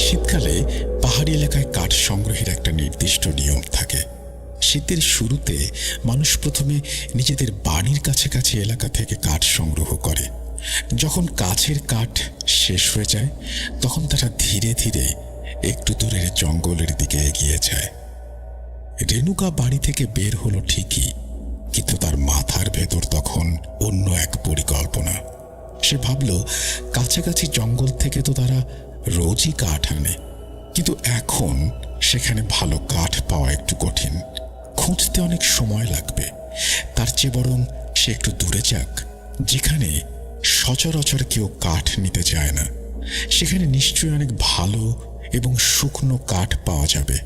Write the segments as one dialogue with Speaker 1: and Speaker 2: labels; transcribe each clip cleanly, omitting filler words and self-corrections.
Speaker 1: শীতকালে পাহাড়ি এলাকায় কাঠ সংগ্রহের একটা নির্দিষ্ট নিয়ম থাকে। শীতের শুরুতে মানুষ প্রথমে নিজেদের বাড়ির কাছাকাছি এলাকা থেকে কাঠ সংগ্রহ করে। যখন গাছের কাঠ শেষ হয়ে যায় তখন তারা ধীরে ধীরে একটু দূরের জঙ্গলের দিকে এগিয়ে যায়। রেণুকা বাড়ি থেকে বের হলো ঠিকই, কিন্তু তার মাথার ভেতর তখন অন্য এক পরিকল্পনা। সে ভাবল, কাছাকাছি জঙ্গল থেকে তো তারা রোজই কাঠ আনে, কিন্তু এখন সেখানে ভালো কাঠ পাওয়া একটু কঠিন, খুঁজতে অনেক সময় লাগবে। তার চেয়ে বরং সে একটু দূরে যাক, যেখানে সচরাচর কেউ কাঠ নিতে যায় না। সেখানে নিশ্চয়ই অনেক ভালো এবং শুকনো কাঠ পাওয়া যাবে,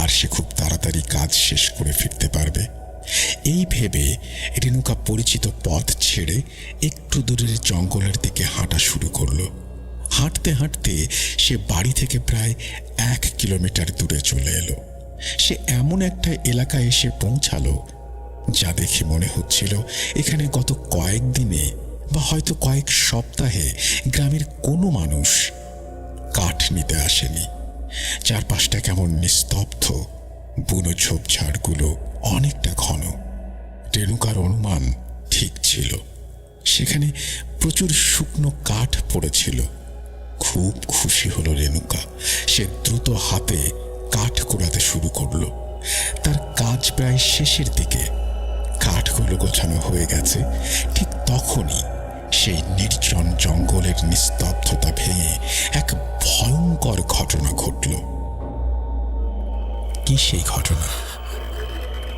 Speaker 1: আর সে খুব তাড়াতাড়ি কাজ শেষ করে ফিরতে পারবে। এই ভেবে রেণুকা পরিচিত পথ ছেড়ে একটু দূরের জঙ্গলের দিকে হাঁটা শুরু করলো। হাঁটতে হাঁটতে সে বাড়ি থেকে প্রায় 1 কিলোমিটার দূরে চলে এলো। সে এমন একটা এলাকায় এসে পৌঁছালো যা দেখে মনে হচ্ছিল এখানে গত কয়েকদিনে বা হয়তো কয়েক সপ্তাহে গ্রামের কোনো মানুষ কাঠ নিতে আসেনি। চারপাশটা কেমন নিস্তব্ধ, বুনো ঝোপঝাড়গুলো অনেকটা ঘন। রেণুকার অনুমান ঠিক ছিল, সেখানে প্রচুর শুকনো কাঠ পড়েছিল। খুব খুশি হলো রেণুকা। সে দ্রুত হাতে কাঠ কুড়াতে শুরু করলো। তার কাজ প্রায় শেষের দিকে, কাঠগুলো গোছানো হয়ে গেছে। ঠিক তখনই সেই নির্জন জঙ্গলের নিস্তব্ধতা ভেঙে এক ভয়ঙ্কর ঘটনা ঘটল। কি সেই ঘটনা?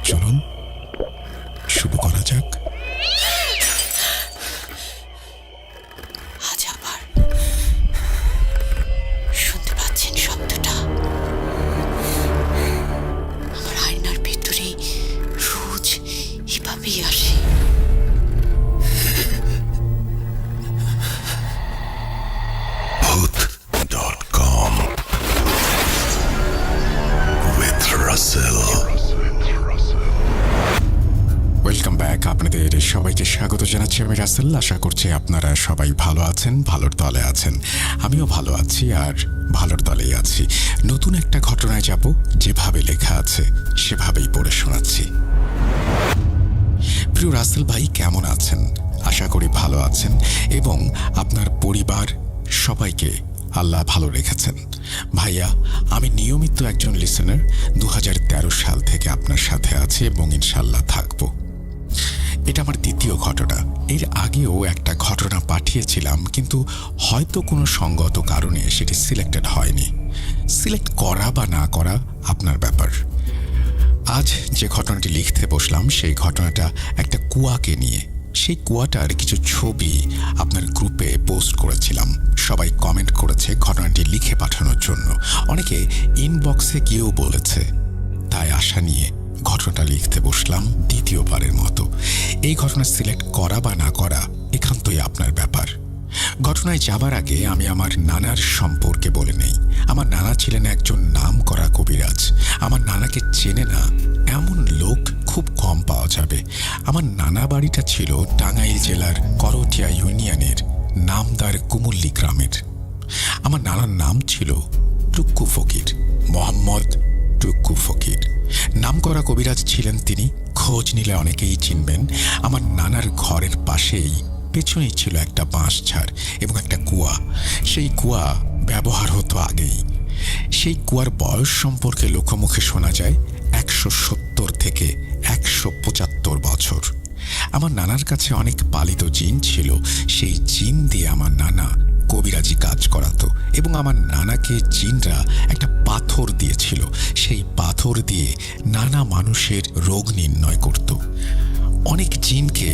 Speaker 1: চলুন শুরু করা যাক।
Speaker 2: আজ আবার শুনতে পাচ্ছেন শব্দটা? আমার আয়নার ভেতরে রোজ এভাবেই আসে।
Speaker 3: Bhoot.com with Russell.
Speaker 1: Welcome back. আপনাদের সবাইকে স্বাগত জানাচ্ছি আমি রাসেল। আশা করছি আপনারা সবাই ভালো আছেন, ভালোর দলে আছেন। আমিও ভালো আছি আর ভালোর দলেই আছি। নতুন একটা ঘটনায় যাব, যেভাবে লেখা আছে সেভাবেই পড়ে শোনাচ্ছি। প্রিয় রাসেল ভাই, কেমন আছেন? আশা করি ভালো আছেন এবং আপনার পরিবার সবাইকে আল্লাহ ভালো রেখেছেন। ভাইয়া, আমি নিয়মিত একজন লিসেনার। 2013 সাল থেকে আপনার সাথে আছি এবং ইনশাল্লাহ থাকবো। এটা আমার দ্বিতীয় ঘটনা। এর আগেও একটা ঘটনা পাঠিয়েছিলাম, কিন্তু হয়তো কোনো সঙ্গত কারণে সেটি সিলেক্টেড হয়নি। সিলেক্ট করা বা না করা আপনার ব্যাপার। আজ যে ঘটনাটি লিখতে বসলাম সেই ঘটনাটা একটা কুয়াকে নিয়ে। সেই কুয়াটার কিছু ছবি আপনার গ্রুপে পোস্ট করেছিলাম। সবাই কমেন্ট করেছে ঘটনাটি লিখে পাঠানোর জন্য। অনেকে ইনবক্সে গিয়েও বলেছে। তাই আশা নিয়ে ঘটনাটা লিখতে বসলাম দ্বিতীয়বারের মতো। এই ঘটনা সিলেক্ট করা বা না করা একান্তই আপনার ব্যাপার। ঘটনায় যাবার আগে আমি আমার নানার সম্পর্কে বলে নেই। আমার নানা ছিলেন একজন নামকরা কবিরাজ। আমার নানাকে চেনে না এমন লোক খুব কম পাওয়া যাবে। আমার নানা বাড়িটা ছিল টাঙ্গাইল জেলার করটিয়া ইউনিয়নের নামদার কুমুল্লি গ্রামের। আমার নানার নাম ছিল টুক্কু ফকির, মোহাম্মদ টুক্কু ফকির। নামকরা কবিরাজ ছিলেন তিনি। খোঁজ নিলে অনেকেই চিনবেন। আমার নানার ঘরের পাশেই পেছনেই ছিল একটা বাঁশঝাড় এবং একটা কুয়া। সেই কুয়া ব্যবহার হতো আগেই। সেই কুয়ার বয়স সম্পর্কে লোকমুখে শোনা যায় 170 থেকে 175 বছর। আমার নানার কাছে অনেক পালিত জিন ছিল। সেই জিন দিয়ে আমার নানা কবিরাজি কাজ করাতো এবং আমার নানাকে জিনরা একটা পাথর দিয়েছিল। সেই পাথর দিয়ে নানা মানুষের রোগ নির্ণয় করত। অনেক জিনকে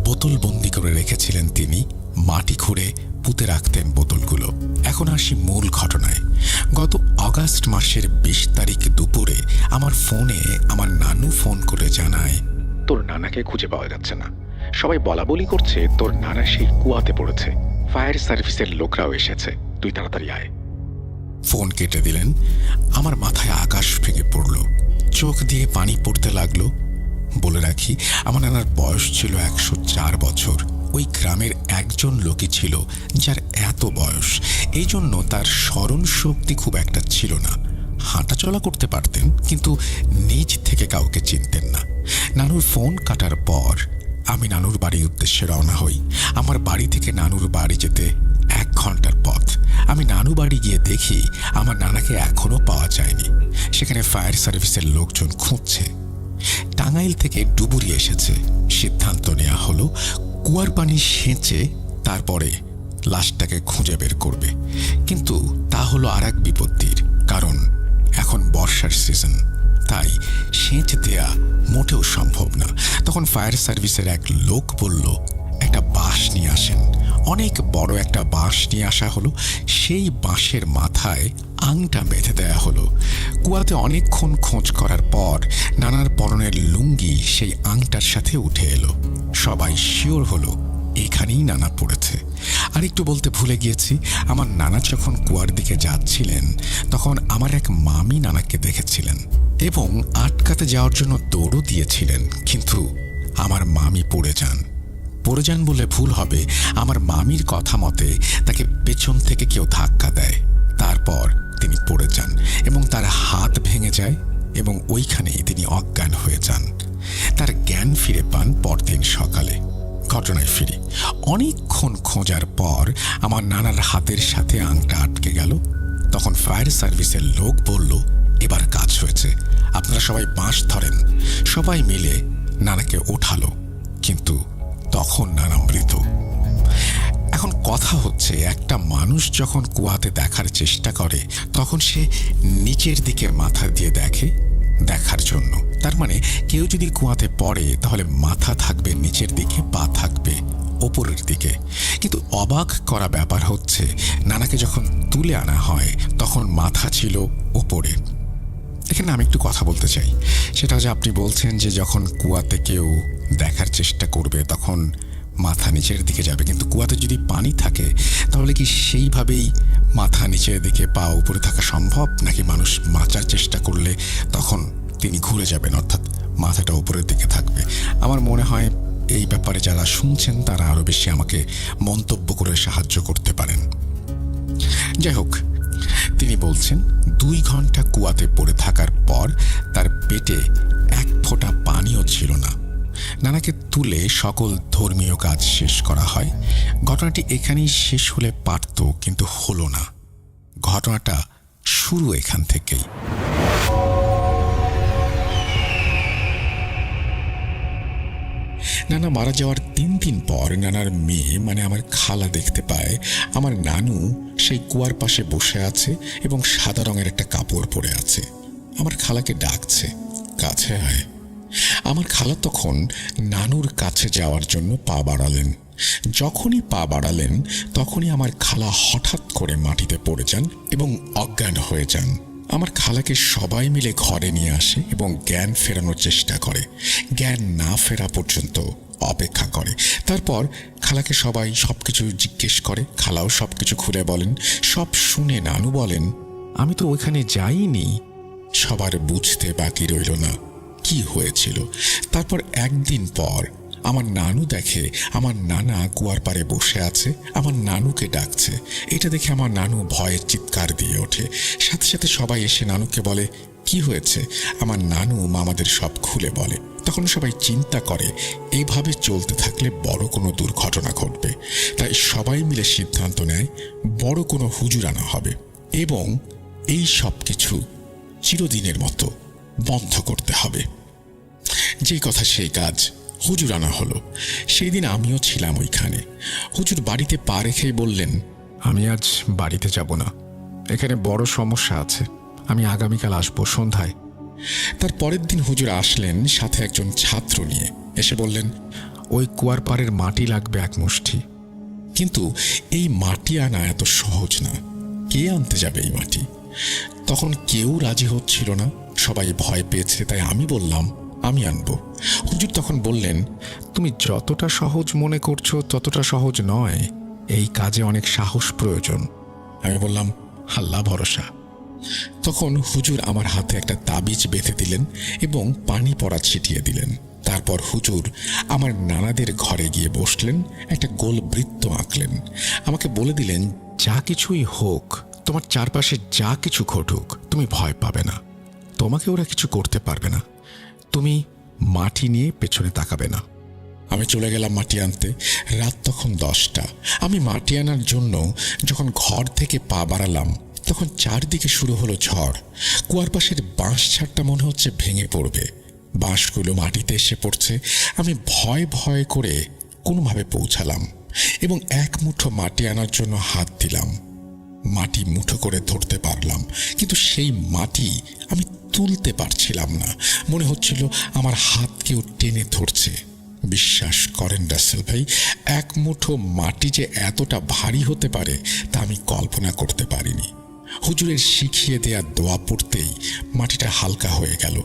Speaker 1: বোতলবন্দি করে রেখেছিলেন তিনি। মাটি খুঁড়ে পুঁতে রাখতেন বোতলগুলো। এখন আসি মূল ঘটনায়। গত আগস্ট মাসের 20 তারিখ দুপুরে আমার ফোনে আমার নানু ফোন করে জানায়, তোর নানাকে খুঁজে পাওয়া যাচ্ছে না। সবাই বলা বলি করছে তোর নানা সেই কুয়াতে পড়েছে। ফায়ার সার্ভিসের লোকরাও এসেছে, তুই তাড়াতাড়ি আয়। ফোন কেটে দিলেন। আমার মাথায় আকাশ ভেঙে পড়ল, চোখ দিয়ে পানি পড়তে লাগলো। বলে রাখি, আমার নানার বয়স ছিল 104 বছর। ওই গ্রামের একজন লোকই ছিল যার এত বয়স, এই জন্য তার স্মরণ শক্তি খুব একটা ছিল না। হাঁটাচলা করতে পারতেন, কিন্তু নিজ থেকে কাউকে চিনতেন না। নানুর ফোন কাটার পর আমি নানুর বাড়ির উদ্দেশ্যে রওনা হই। আমার বাড়ি থেকে নানুর বাড়ি যেতে 1 ঘন্টার পথ। আমি নানু বাড়ি গিয়ে দেখি আমার নানাকে এখনো পাওয়া যায়নি। সেখানে ফায়ার সার্ভিসের লোকজন খুঁজছে। টাঙ্গাইল থেকে ডুবুরি এসেছে। সিদ্ধান্ত নেওয়া হলো কুয়ার পানি সেঁচে তারপরে লাশটাকে খুঁজে বের করবে। কিন্তু তা হলো আর এক বিপত্তির, কারণ এখন বর্ষার সিজন, তাই সেচ দেয়া মোটেও সম্ভব না। তখন ফায়ার সার্ভিসের এক লোক বলল, একটা বাঁশ নিয়ে আসেন। অনেক বড় একটা বাঁশ নিয়ে আসা হলো। সেই বাঁশের মাথায় আংটা বেঁধে দেয়া হলো। কুয়াতে অনেকক্ষণ খোঁজ করার পর নানার পরনের লুঙ্গি সেই আংটার সাথে উঠে এলো। সবাই শিওর হলো এখানেই নানা পড়েছে। আর একটু বলতে ভুলে গিয়েছি, আমার নানা যখন কুয়ার দিকে যাচ্ছিলেন তখন আমার এক মামি নানাকে দেখেছিলেন এবং আটকাতে যাওয়ার জন্য দৌড়ও দিয়েছিলেন, কিন্তু আমার মামি পড়ে যান বলে ভুল হবে। আমার মামির কথা মতে তাকে পেছন থেকে কেউ ধাক্কা দেয়, তারপর তিনি পড়ে যান এবং তার হাত ভেঙে যায় এবং ওইখানেই তিনি অজ্ঞান হয়ে যান। তার জ্ঞান ফিরে পান পরদিন সকালে। ঘটনায় ফিরি। অনেকক্ষণ খোঁজার পর আমার নানার হাতের সাথে আংটা আটকে গেল। তখন ফায়ার সার্ভিসের লোক বলল, এবার কাজ হয়েছে, আপনারা সবাই বাঁশ ধরেন। সবাই মিলে নানাকে ওঠালো, কিন্তু তখন নানা মৃত। এখন কথা হচ্ছে, একটা মানুষ যখন কুয়াতে দেখার চেষ্টা করে তখন সে নিচের দিকে মাথা দিয়ে দেখে দেখার জন্য। তার মানে কেউ যদি কুয়াতে পড়ে তাহলে মাথা থাকবে নিচের দিকে, পা থাকবে ওপরের দিকে। কিন্তু অবাক করা ব্যাপার হচ্ছে, নানাকে যখন তুলে আনা হয় তখন মাথা ছিল ওপরে। এখানে আমি একটু কথা বলতে চাই, সেটা হচ্ছে আপনি বলছেন যে যখন কুয়াতে কেউ দেখার চেষ্টা করবে তখন মাথা নিচের দিকে যাবে, কিন্তু কুয়াতে যদি পানি থাকে তাহলে কি সেইভাবেই মাথা নিচের দিকে পা উপরে থাকা সম্ভব, নাকি মানুষ বাঁচার চেষ্টা করলে তখন তিনি ঘুরে যাবেন, অর্থাৎ মাথাটা উপরের দিকে থাকবে? আমার মনে হয় এই ব্যাপারে যারা শুনছেন তারা আরও বেশি আমাকে মন্তব্য করে সাহায্য করতে পারেন। যাই হোক, তিনি বলছেন 2 ঘন্টা কুয়াতে পড়ে থাকার পর তার পেটে 1 ফোঁটা পানিও ছিল না। নানাকে তুলে সকল ধর্মীয় কাজ শেষ করা হয়। ঘটনাটি এখানেই শেষ হলে পারত, কিন্তু হলো না। ঘটনাটা শুরু এখান থেকেই। নানা মারা যাওয়ার 3 দিন পর নানার মেয়ে মানে আমার খালা দেখতে পায় আমার নানু সেই কুয়ার পাশে বসে আছে এবং সাদা রঙের একটা কাপড় পরে আছে। আমার খালাকে ডাকছে, কাছে আয়। আমার খালা তখন নানুর কাছে যাওয়ার জন্য পা বাড়ালেন। যখনই পা বাড়ালেন তখনই আমার খালা হঠাৎ করে মাটিতে পড়ে যান এবং অজ্ঞান হয়ে যান। আমার খালাকে সবাই মিলে ঘরে নিয়ে আসে এবং জ্ঞান ফেরানোর চেষ্টা করে। জ্ঞান না ফেরা পর্যন্ত অপেক্ষা করে। তারপর খালাকে সবাই সবকিছু জিজ্ঞেস করে। খালাও সবকিছু খুলে বলেন। সব শুনে নানু বলেন, আমি তো ওইখানে যাইনি। সবার বুঝতে বাকি রইল না কি হয়েছিল। তারপর 1 দিন পর আমার নানু দেখে আমার নানা কুয়ার পাড়ে বসে আছে, আমার নানুকে ডাকছে। এটা দেখে আমার নানু ভয়ে চিৎকার দিয়ে ওঠে। সাথে সাথে সবাই এসে নানুকে বলে, কি হয়েছে? আমার নানু মামাদের সব খুলে বলে। তখন সবাই চিন্তা করে এইভাবে চলতে থাকলে বড় কোনো দুর্ঘটনা ঘটবে। তাই সবাই মিলে সিদ্ধান্ত নেয় বড় কোনো হুজুর আনা হবে এবং এই সব কিছু চিরদিনের মতো বন্ধ করতে হবে। যে কথা সেই কাজ, হুজুর আনা হলো। সেই দিন আমিও ছিলাম ওইখানে। হুজুর বাড়িতে পা রেখেই বললেন, আমি আজ বাড়িতে যাব না, এখানে বড় সমস্যা আছে, আমি আগামীকাল আসবো সন্ধ্যায়। তার পরের দিন হুজুর আসলেন সাথে একজন ছাত্র নিয়ে। এসে বললেন, ওই কুয়ার পাড়ের মাটি লাগবে 1 মুষ্টি। কিন্তু এই মাটি আনা এত সহজ না। কে আনতে যাবে এই মাটি? তখন কেউ রাজি হচ্ছিল না, সবাই ভয় পেয়েছে। তাই আমি বললাম, আমি আনবো। হুজুর তখন বললেন, তুমি যতটা সহজ মনে করছো ততটা সহজ নয়, এই কাজে অনেক সাহস প্রয়োজন। আমি বললাম, আল্লাহ ভরসা। তখন হুজুর আমার হাতে একটা তাবিজ বেঁধে দিলেন এবং পানি পড়া ছিটিয়ে দিলেন। তারপর হুজুর আমার নানাদের ঘরে গিয়ে বসলেন, একটা গোল বৃত্ত আঁকলেন, আমাকে বলে দিলেন, যা কিছুই হোক, তোমার চারপাশে যা কিছু ঘটুক, তুমি ভয় পাবে না, তোমাকে ওরা কিছু করতে পারবে না, তুমি মাটি নিয়ে পেছনে তাকাবে না। আমি চলে গেলাম মাটি আনতে। রাত তখন 10টা। আমি মাটি আনার জন্য যখন ঘর থেকে পা বাড়ালাম, তখন চারদিকে শুরু হলো ঝড়। কুয়ার পাশের বাঁশ ছাড়টা মনে হচ্ছে ভেঙে পড়বে, বাঁশগুলো মাটিতে এসে পড়ছে। আমি ভয় ভয় করে কোনোভাবে পৌঁছালাম এবং এক মুঠো মাটি আনার জন্য হাত দিলাম। মাটি মুঠো করে ধরতে পারলাম, কিন্তু সেই মাটি আমি তুলতে পারছিলাম না। মনে হচ্ছিল আমার হাত কেউ টেনে ধরছে। বিশ্বাস করেন রাসেল ভাই, এক মুঠো মাটি যে এতটা ভারী হতে পারে তা আমি কল্পনা করতে পারিনি। হুজুরের শিখিয়ে দেয়া দোয়া পড়তেই মাটিটা হালকা হয়ে গেল।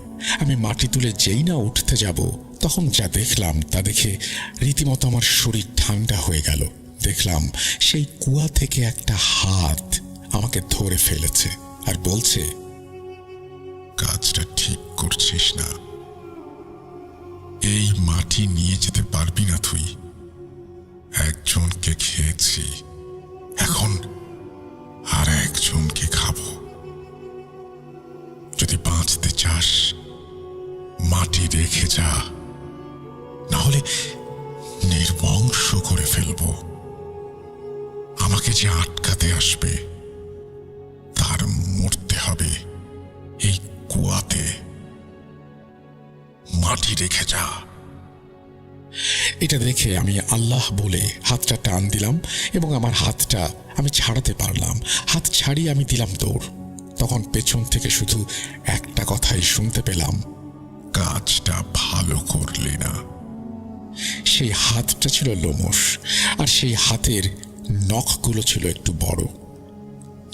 Speaker 1: আমি মাটি তুলে যেই না উঠতে যাব, তখন যা দেখলাম তা দেখে রীতিমতো আমার শরীর ঠান্ডা হয়ে গেল। দেখলাম সেই কুয়া থেকে একটা হাত আমাকে ধরে ফেলেছে আর বলছে, কাজটা ঠিক করছিস না, এই মাটি নিয়ে যেতে পারবি না তুই। একজনকে খেয়েছি, এখন আর একজনকে খাবো। যদি বাঁচতে চাস মাটি রেখে যা, না হলে নির্বংশ করে ফেলবো। আমাকে যে আটকাতে আসবে তার মরতে হবে এই কুয়াতে। মাটি রেখে যা। এটা দেখে আমি আল্লাহ বলে হাতটা টান দিলাম এবং আমার হাতটা আমি ছাড়াতে পারলাম। হাত ছাড়িয়ে আমি দিলাম দৌড়। তখন পেছন থেকে শুধু একটা কথাই শুনতে পেলাম, কাজটা ভালো করলি না। সেই হাতটা ছিল লোমশ, আর সেই হাতের নখগুলো ছিল একটু বড়।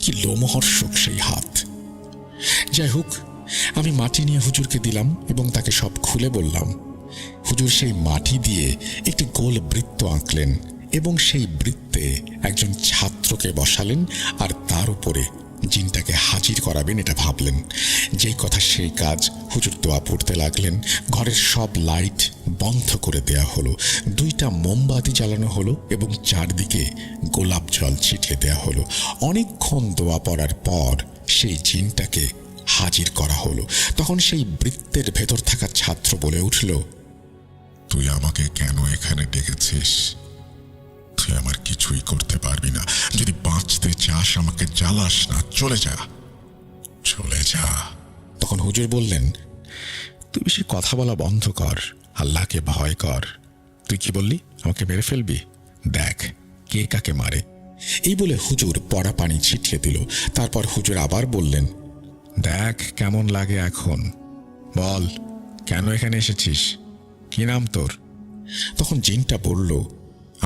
Speaker 1: কি লোমহর্ষক সেই হাত! যাই হোক, আমি মাটি নিয়ে হুজুরকে দিলাম এবং তাকে সব খুলে বললাম। হুজুর সেই মাটি দিয়ে একটি গোল বৃত্ত আঁকলেন এবং সেই বৃত্তে একজন ছাত্রকে বসালেন আর তার উপরে জিনটাকে হাজির করাবেন এটা ভাবলেন। যেই কথা সেই কাজ। হুজুর দোয়া পড়তে লাগলেন। ঘরের সব লাইট বন্ধ করে দেয়া হলো, 2টা মোমবাতি জ্বালানো হলো এবং চারদিকে গোলাপ জল ছিটিয়ে দেয়া হলো। অনেকক্ষণ দোয়া পড়ার পর সেই জিনটাকে হাজির করা হলো। তখন সেই বৃত্তের ভেতর থাকা ছাত্র বলে উঠল, তুই আমাকে কেন এখানে ডেকেছিস? তুই আমার কিছুই করতে পারবি না। যদি বাঁচতে চাস আমাকে জ্বালাস না, চলে যা, চলে যা। তখন হুজুর বললেন, তুই বেশি কথা বলা বন্ধ কর, আল্লাহকে ভয় কর। তুই কি বললি? আমাকে মেরে ফেলবি? দেখ কে কাকে মারে। এই বলে হুজুর পড়া পানি ছিটিয়ে দিল। তারপর হুজুর আবার বললেন, দেখ কেমন লাগে এখন, বল কেন এখানে এসেছিস, কি নাম তোর? তখন জিনটা বলল,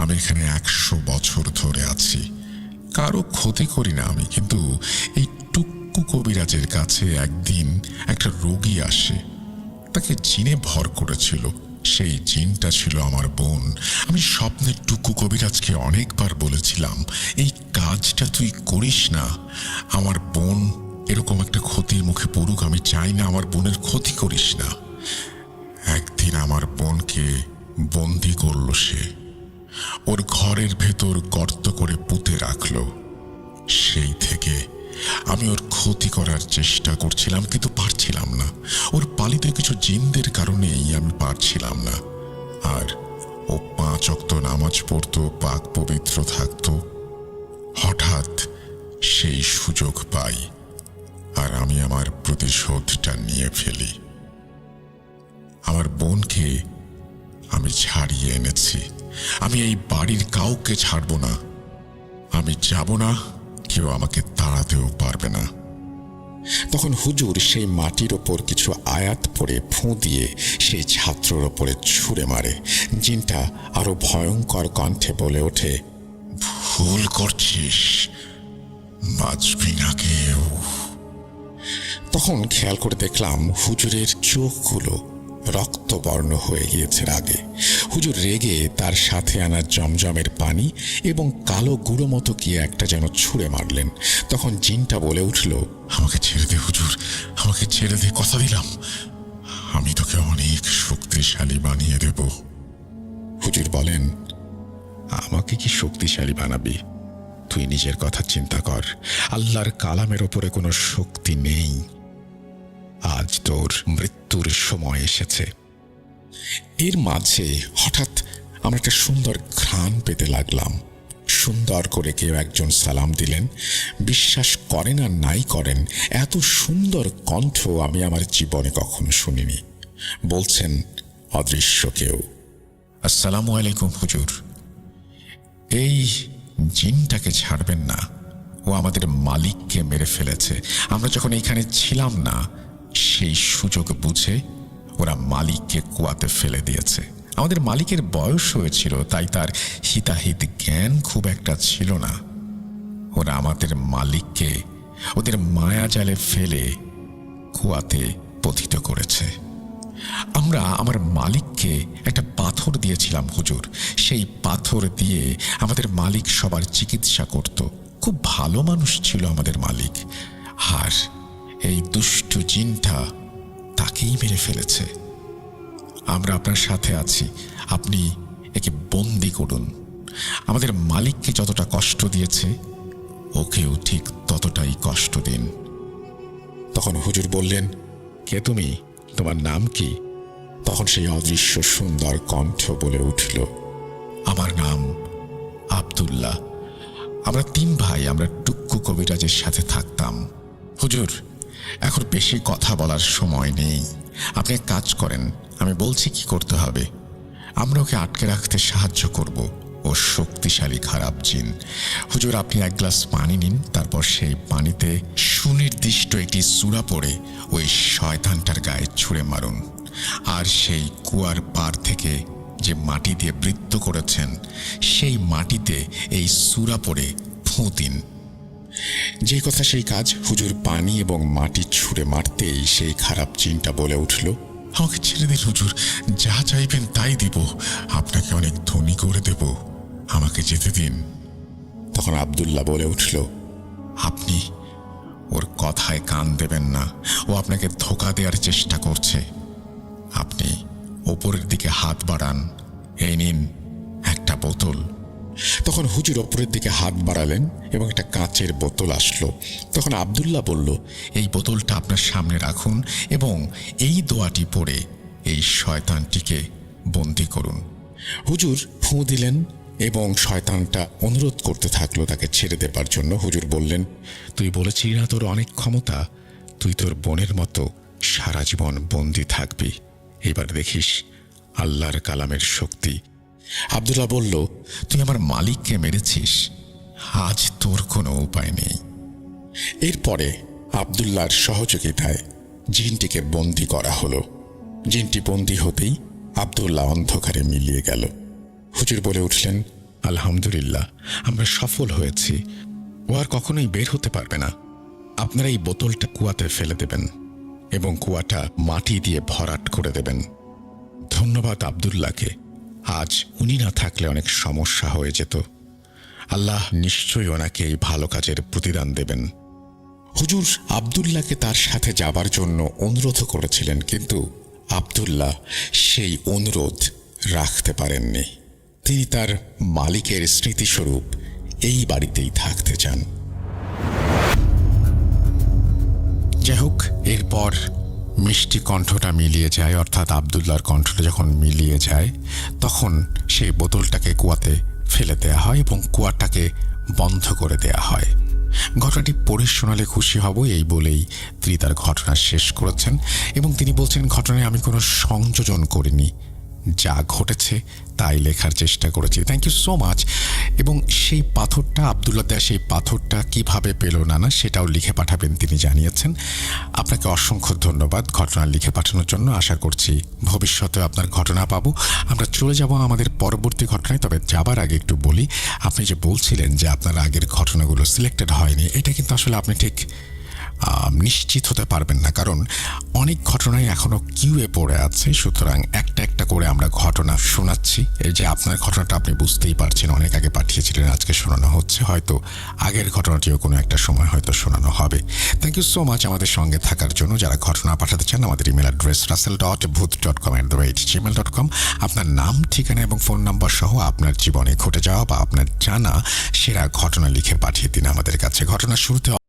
Speaker 1: আমি এখানে 100 বছর ধরে আছি, কারো ক্ষতি করি না আমি, কিন্তু এই টুক্কু কবিরাজের কাছে একদিন একটা রোগী আসে, তাকে জিনে ভর করেছিল। সেই জিনটা ছিল আমার বোন। আমি স্বপ্নে টুকু কবিরাজকে অনেকবার বলেছিলাম, এই কাজটা তুই করিস না, আমার বোন এরকম একটা ক্ষতির মুখে পড়ুক, আমি চাই না, আমার বোনের ক্ষতি করিস না। একদিন আমার বোনকে বন্দি করল সে, ওর ঘরের ভেতর গর্ত করে পুঁতে রাখলো। সেই থেকে আমি ওর ক্ষতি করার চেষ্টা করছিলাম, কিন্তু পারছিলাম না। ওর পালিত কিছু জিনদের কারণেই আমি পারছিলাম না। আর ও 5 ওয়াক্ত নামাজ পড়তো, পাক পবিত্র থাকতো। হঠাৎ সেই সুযোগ পাই আর আমি আমার প্রতিশোধটা নিয়ে ফেলি। আমার বোনকে আমি ছাড়িয়ে এনেছি। আমি এই বাড়ির কাউকে ছাড়ব না। আমি যাব না, কেউ আমাকে তাড়াতেও পারবে না। তখন হুজুর সেই মাটির ওপর কিছু আয়াত পড়ে ফুঁ দিয়ে সেই ছাত্রর ওপরে ছুঁড়ে মারে। জিনটা আরো ভয়ঙ্কর কণ্ঠে বলে ওঠে, ভুল করছিস, বাঁচবি না কেউ। তখন খেয়াল করে দেখলাম হুজুরের চোখগুলো রক্তবর্ণ হয়ে গিয়েছে রাগে। হুজুর রেগে তার সাথে আনা জমজমের পানি এবং কালো গুঁড়ো মতো কি একটা যেন ছুঁড়ে মারলেন। তখন জিনটা বলে উঠল, আমাকে ছেড়ে দে হুজুর, আমাকে ছেড়ে দে, কথা দিলাম, আমি তোকে অনেক শক্তিশালী বানিয়ে দেব। হুজুর বলেন, আমাকে কি শক্তিশালী বানাবি? তুই নিজের কথা চিন্তা কর। আল্লাহর কালামের ওপরে কোনো শক্তি নেই। আজ তোর মৃত্যুর সময় এসেছে। এর মাঝে হঠাৎ আমরা একটা সুন্দর ঘ্রাণ পেতে লাগলাম। সুন্দর করে কেউ একজন সালাম দিলেন। বিশ্বাস করেন আর নাই করেন, এত সুন্দর কণ্ঠ আমি আমার জীবনে কখনো শুনিনি। বলছেন অদৃশ্য কেউ, আসসালামু আলাইকুম হুজুর। এই জিনটাকে ছাড়বেন না, ও আমাদের মালিককে মেরে ফেলেছে। আমরা যখন এখানে ছিলাম না, সেই সুযোগ বুঝে ওরা মালিককে কুয়াতে ফেলে দিয়েছে। আমাদের মালিকের বয়স হয়েছিল, তাই তার হিতাহিত জ্ঞান খুব একটা ছিল না। ওরা আমাদের মালিককে ওদের মায়াজালে ফেলে কুয়াতে পতিত করেছে। আমরা আমার মালিককে একটা পাথর দিয়েছিলাম হুজুর। সেই পাথর দিয়ে আমাদের মালিক সবার চিকিৎসা করত। খুব ভালো মানুষ ছিল আমাদের মালিক। আর এই দুষ্টু জিনটা তাকেই মেরে ফেলেছে। আমরা আপনার সাথে আছি, আপনি একে বন্দি করুন। আমাদের মালিককে যতটা কষ্ট দিয়েছে, ওকেও ঠিক ততটাই কষ্ট দিন। তখন হুজুর বললেন, কে তুমি? তোমার নাম কি? তখন সেই অদৃশ্য সুন্দর কণ্ঠ বলে উঠল, আমার নাম আব্দুল্লাহ। আমরা 3 ভাই, আমরা টুক্কু কবিরাজের সাথে থাকতাম। হুজুর, এখন বেশি কথা বলার সময় নেই। আপনি এক কাজ করেন, আমি বলছি কি করতে হবে। আমরা ওকে আটকে রাখতে সাহায্য করব। ও শক্তিশালী খারাপ জিন। হুজুর, আপনি 1 গ্লাস পানি নিন, তারপর সেই পানিতে সুনির্দিষ্ট একটি সূরা পড়ে ওই শয়তানটার গায়ে ছুঁড়ে মারুন। আর সেই কুয়ার পাড় থেকে যে মাটি দিয়ে বৃত্ত করেছেন, সেই মাটিতে এই সূরা পড়ে ফুঁ দিন। যে কথা সেই কাজ। হুজুর পানি এবং মাটি ছুঁড়ে মারতেই সেই খারাপ জিনটা বলে উঠল, আমাকে ছেড়ে দিন হুজুর, যা চাইবেন তাই দিব, আপনাকে অনেক ধনী করে দেব, আমাকে যেতে দিন। তখন আব্দুল্লাহ বলে উঠল, আপনি ওর কথায় কান দেবেন না। ও আপনাকে ধোঁকা দেওয়ার চেষ্টা করছে। আপনি ওপরের দিকে হাত বাড়ান, এই নিন একটা বোতল। তখন হুজুর ওপরের দিকে হাত বাড়ালেন এবং একটা কাঁচের বোতল আসলো। তখন আব্দুল্লাহ বলল, এই বোতলটা আপনার সামনে রাখুন এবং এই দোয়াটি পড়ে এই শয়তানটিকে বন্দি করুন। হুজুর ফুঁ দিলেন এবং শয়তানটা অনুরোধ করতে থাকলো তাকে ছেড়ে দেবার জন্য। হুজুর বললেন, তুই বলেছিলি না তোর অনেক ক্ষমতা, তুই তোর বোনের মতো সারা জীবন বন্দি থাকবি। এবার দেখিস আল্লাহর কালামের শক্তি। আব্দুল্লাহ বলল, তুই আমার মালিককে মেরেছিস, আজ তোর কোনো উপায় নেই। এরপরে আব্দুল্লাহর সহযোগিতায় জিনটিকে বন্দি করা হলো। জিনটি বন্দি হতেই আব্দুল্লাহ অন্ধকারে মিলিয়ে গেল। হুজুর বলে উঠলেন, আলহামদুলিল্লাহ, আমরা সফল হয়েছি। ও আর কখনোই বের হতে পারবে না। আপনারা এই বোতলটা কুয়াতে ফেলে দেবেন এবং কুয়াটা মাটি দিয়ে ভরাট করে দেবেন। ধন্যবাদ আব্দুল্লাহকে। আজ উনি না থাকলে অনেক সমস্যা হয়ে যেত। আল্লাহ নিশ্চয়ই ওনাকে এই ভালো কাজের প্রতিদান দেবেন। হুজুর আব্দুল্লাহকে তার সাথে যাবার জন্য অনুরোধ করেছিলেন, কিন্তু আব্দুল্লাহ সেই অনুরোধ রাখতে পারেননি। তিনি তার মালিকের স্মৃতিস্বরূপ এই বাড়িতেই থাকতে চান। যাই হোক, এরপর মিষ্টি কণ্ঠটা মিলিয়ে যায়, অর্থাৎ আব্দুল্লাহর কণ্ঠটা যখন মিলিয়ে যায়, তখন সেই বোতলটাকে কুয়াতে ফেলে দেয়া হয় এবং কুয়াটাকে বন্ধ করে দেয়া হয়। ঘটনাটি পড়ে শোনালে খুশি হব, এই বলেই তিনি তার ঘটনা শেষ করেছেন এবং তিনি বলছেন, ঘটনায় আমি কোনো সংযোজন করিনি, যা ঘটেছে তাই লেখার চেষ্টা করেছি। Thank you so much. এবং সেই পাথরটা আব্দুল্লাহ দেয়া সেই পাথরটা কিভাবে পেল না সেটাও লিখে পাঠাবেন তিনি জানিয়েছেন। আপনাকে অসংখ্য ধন্যবাদ ঘটনা লিখে পাঠানোর জন্য। আশা করছি ভবিষ্যতে আপনার ঘটনা পাবো। আমরা চলে যাব আমাদের পরবর্তী ঘটনায়, তবে যাবার আগে একটু বলি, আপনি যে বলছিলেন যে আপনার আগের ঘটনাগুলো সিলেক্টেড হয়নি, এটা কিন্তু আসলে আপনি ঠিক নিশ্চিত হতে পারবেন না, কারণ অনেক ঘটনাই এখনও কিউয়ে পড়ে আছে। সুতরাং একটা একটা করে আমরা ঘটনা শোনাচ্ছি। এই যে আপনার ঘটনাটা আপনি বুঝতেই পারছেন, অনেক আগে পাঠিয়েছিলেন, আজকে শোনানো হচ্ছে। হয়তো আগের ঘটনাটিও কোনো একটা সময় হয়তো শোনানো হবে। থ্যাংক ইউ সো মাচ আমাদের সঙ্গে থাকার জন্য। যারা ঘটনা পাঠাতে চান, আমাদের ইমেল অ্যাড্রেস russell.booth.com@gmail.com। আপনার নাম, ঠিকানা এবং ফোন নাম্বার সহ আপনার জীবনে ঘটে যাওয়া বা আপনার জানা সেরা ঘটনা লিখে পাঠিয়ে দিন আমাদের কাছে। ঘটনার শুরুতে